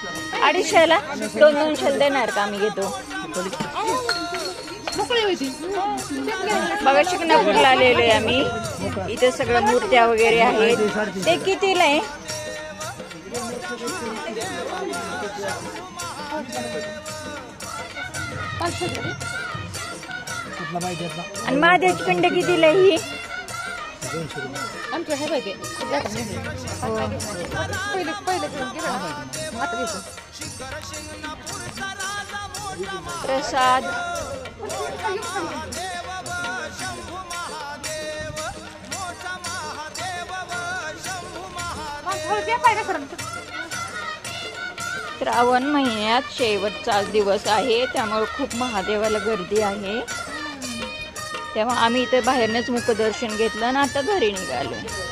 250ला 200 देणार का आम्ही घेतो बघा शिकणापूरला आलेलो आहे आम्ही इथे सगळं मूर्त्या वगैरे आहेत ते कितीला आहे आणि महादेवची पिंड कितीला आहे ही प्रसाद श्रावण महिन्यात शेवटचा दिवस आहे त्यामुळे खूप महादेवाला गर्दी आहे तेव्हा आम्ही इथे बाहेरनच मुखदर्शन घेतलं आणि आता घरी निघालो